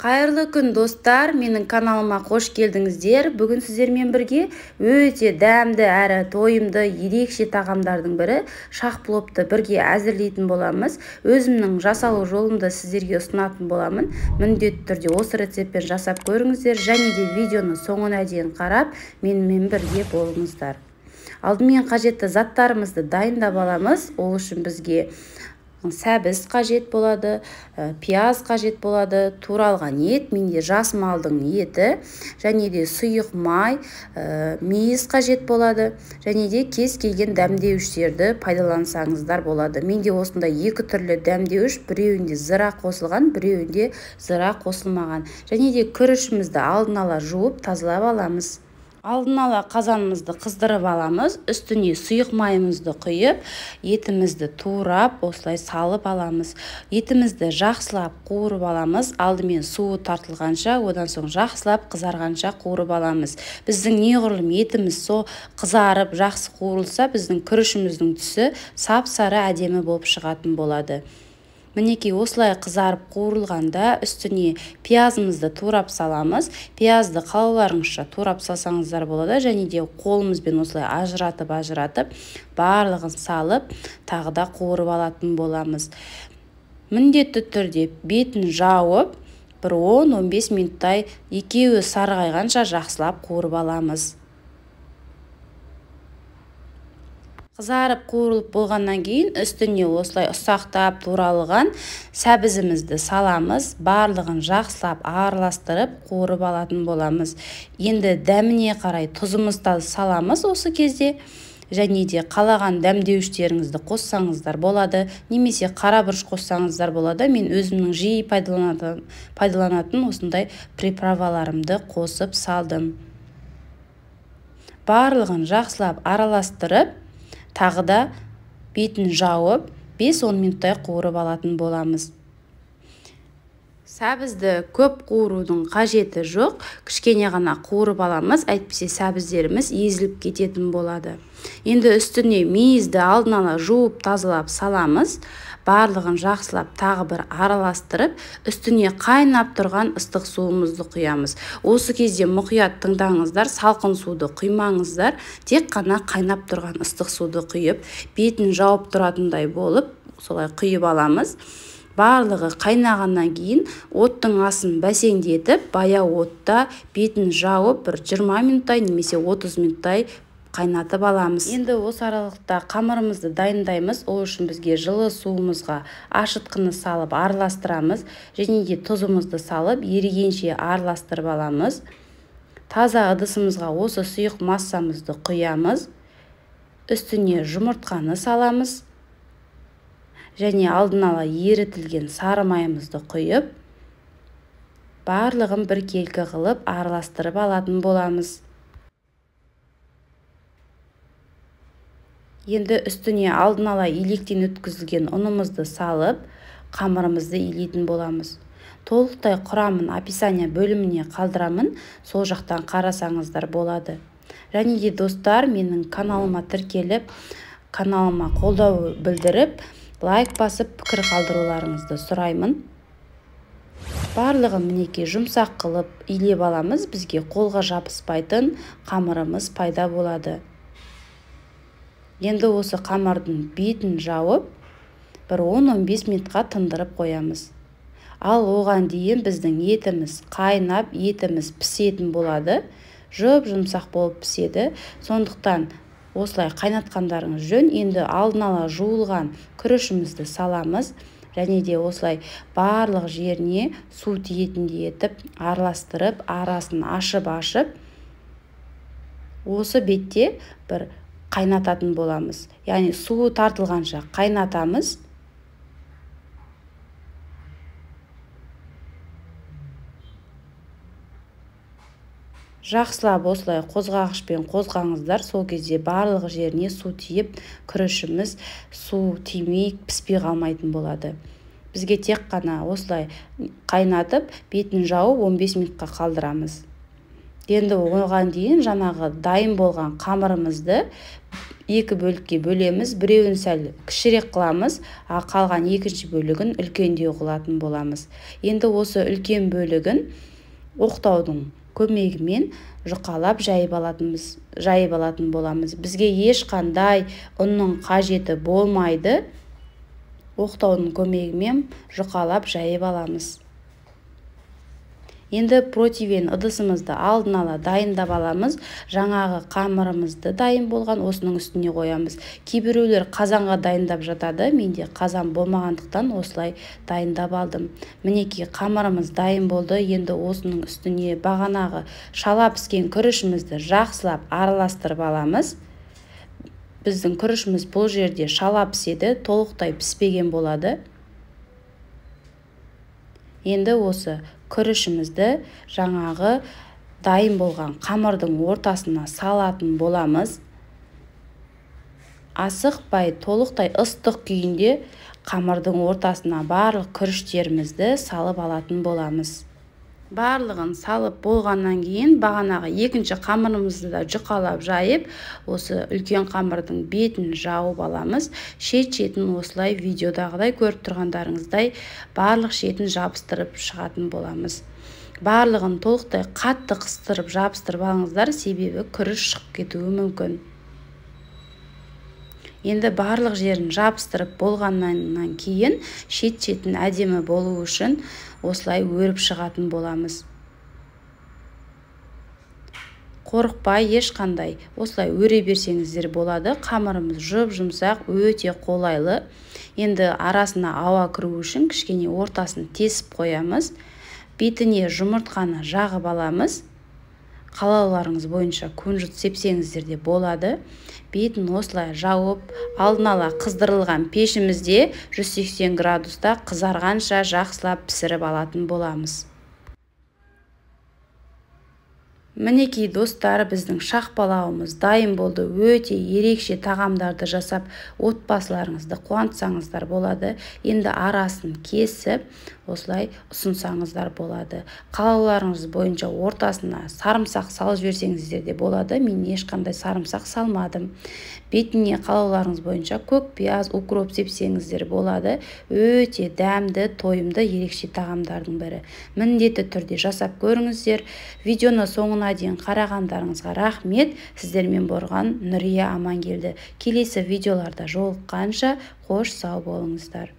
Қайырлы күн достар, менің каналыма қош келдіңіздер. Бүгін сіздермен бірге өте дәмді әрі тойымды ерекше тағамдардың бірі шах-пловты бірге әзірлейтін боламыз. Өзімнің жасалу жолымды сіздерге ұсынатын боламын. Міндетті түрде осы рецептпен жасап көріңіздер, және де видеоны соңына дейін қарап, менімен бірге болыңыздар. Алдымен қажетті заттарымызды дайындап аламыз. Ол үшін бізге сәбіз қажет болады, пияз қажет болады, туралған ет, менде жас малдың еті, және де сұйық май, мейіз қажет болады, және де кез келген дәмдеуіштерді пайдалансаңыздар болады. Менде осында екі түрлі дәмдеуіш, біреуінде зыра қосылған, біреуінде зыра қосылмаған. Және де күрішімізді алдын ала жуып тазалап аламыз. Алдын ала қазанымызды қыздырып аламыз, үстіне сұйық майымызды құйып, етімізді турап, осылай салып аламыз. Етімізді жақсылап қуырып аламыз, алдымен суы тартылғанша, одан соң жақсылап қызарғанша қуырып аламыз. Біздің неғұрлым етіміз қызарып, жақсы қуырылса, біздің күрішіміздің түсі сап-сары әдемі болып шығатын болады. Мінекей осылай қызарып қуырылғанда үстіне пиязымызды турап саламыз. Пиязды қалауларыңызша турап салсаңыздар болады, және де қолымызбен осылай ажыратып барлығын салып, тағы да қуырып алатын боламыз. Міндетті түрде бетін жауып, бір 10-15 минуттай екеуі сарғайғанша жақсылап қуырып аламыз. Қызарып қуырылып болғаннан кейін үстіне осылай ұсақтап туралған сәбізімізді саламыз, барлығын жақсылап араластырып қуырып алатын боламыз. Енді дәміне қарай тұзымызды саламыз осы кезде, және де қалаған дәмдеуіштеріңізді қоссаңыздар болады, немесе қара бұрыш қоссаңыздар болады. Мен өзімнің жиі пайдаланатын осындай приправаларымды қосып салдым. Барлығын жақсылап араластырып, тағы да бетін жауып 5-10 минуттай қуырып алатын боламыз. Сәбізді көп қуырудың қажеті жоқ, кішкене ғана қуырып аламыз, әйтпесе сәбіздеріміз езіліп кететін болады. Енді үстіне мейізді алдын ала жуып тазалап саламыз. Барлығын жақсылап тағы бір араластырып, үстіне қайнап тұрған ыстық суымызды құямыз. Осы кезде мұқият тыңдаңыздар, салқын суды құймаңыздар, тек қана қайнап тұрған ыстық суды құйып, бетін жауып тұратындай болып, солай құйып аламыз. Барлығы қайнағаннан кейін оттың асын бәсеңдетіп, баяу отта бетін жауып, бір 20 минуттай немесе 30 минуттай қайнатып аламыз. Енді осы аралықта қамырымызды дайындаймыз. Ол үшін бізге жылы суымызға ашытқыны салып араластырамыз, және де тұзымызды салып ерігенше араластырып аламыз. Таза ыдысымызға осы сұйық массамызды құямыз. Үстіне жұмыртқаны саламыз, және алдын ала ерітілген сары майымызды құйып, барлығын бір келкі қылып араластырып алатын боламыз. Енді үстіне алдын ала електен өткізілген ұнымызды салып, қамырымызды илейтін боламыз. Толықтай құрамын описание бөліміне қалдырамын, сол жақтан қарасаңыздар болады. Және де достар, менің каналыма тіркеліп, каналыма қолдау білдіріп, лайк басып пікір қалдыруларыңызды сұраймын. Барлығын мінекей жұмсақ қылып илеп аламыз, бізге қолға жабыспайтын қамырымыз пайда болады. Енді осы қамырдың бетін жауып, бір 10-15 минутқа тындырып қоямыз. Ал оған дейін біздің етіміз қайнап, етіміз пісетін болады. Жұмсақ болып піседі. Сондықтан осылай қайнатқандарыңыз жөн. Енді алдын ала жуылған күрішімізді саламыз, және де осылай барлық жеріне су тиетіндей етіп араластырып, арасын ашып, осы бетте бір қайнататын боламыз. Яғни суы тартылғанша қайнатамыз. Жақсылап осылай қозғағышпен қозғаңыздар, сол кезде барлық жеріне су тиіп, күрішіміз су тимей, піспей қалмайтын болады. Бізге тек қана осылай қайнатып, бетін жауып 15 минутқа қалдырамыз. Енді оған дейін жаңағы дайын болған қамырымызды екі бөлікке бөлеміз. Біреуін сәл кішірек қыламыз, қалған екінші бөлігін үлкендеу қылатын боламыз. Енді осы үлкен бөлігін оқтаудың көмегімен жұқалап жайып алатын боламыз. Бізге ешқандай ұнның қажеті болмайды. Оқтаудың көмегімен жұқалап жайып аламыз. Енді противен ыдысымызды алдын ала дайындап аламыз. Жаңағы қамырымызды дайын болған осының үстіне қоямыз. Кейбіреулер қазанға дайындап жатады. Менде қазан болмағандықтан осылай дайындап алдым. Мінекей қамырымыз дайын болды. Енді осының үстіне бағанағы шала піскен күрішімізді жақсылап араластырып аламыз. Біздің күрішіміз бұл жерде шала піседі, толықтай піспеген болады. Енді осы күрішімізді жаңағы дайын болған қамырдың ортасына салатын боламыз. Асықпай, толықтай ыстық күйінде қамырдың ортасына барлық күріштерімізді салып алатын боламыз. Барлығын салып болғаннан кейін бағанағы екінші қамырымызды да жұқалап жайып, осы үлкен қамырдың бетін жауып аламыз. Шет-шетін осылай видеодағыдай көріп тұрғандарыңыздай барлық шетін жабыстырып шығатын боламыз. Барлығын толықтай қатты қыстырып жабыстырып алыңыздар, себебі күріш шығып кетуі мүмкін. Енді барлық жерін жабыстырып болғаннан кейін шет-шетін әдемі болу үшін осылай өріп шығатын боламыз. Қорықпай ешқандай осылай өре берсеңіздер болады. Қамырымыз жұп-жұмсақ, өте қолайлы. Енді арасына ауа кіру үшін кішкене ортасын тесіп қоямыз. Бетіне жұмыртқаны жағып аламыз. Қалауларыңыз бойынша күнжіт сепсеңіздер де болады. Бетін осылай жауып, алдын ала қыздырылған пешімізде 180 градуста қызарғанша жақсылап пісіріп алатын боламыз. Мінекей достар, біздің шақпалауымыз дайын болды. Өте ерекше тағамдарды жасап, отбасыларыңызды қуантсаңыздар болады. Енді арасын кесіп, осылай ұсынсаңыздар болады. Қалауларыңыз бойынша ортасына сарымсақ салып жіберсеңіздер де болады. Мен ешқандай сарымсақ салмадым. Бетіне қалауларыңыз бойынша көкпияз, укроп сепсеңіздер болады. Өте дәмді, тойымды, ерекше тағамдардың бірі. Міндетті түрде жасап көріңіздер. Видеоны соңына дейін қарағандарыңызға рахмет. Сіздермен болған Нұрия Амангелді. Келесі видеоларда жолыққанша қош сау болыңыздар.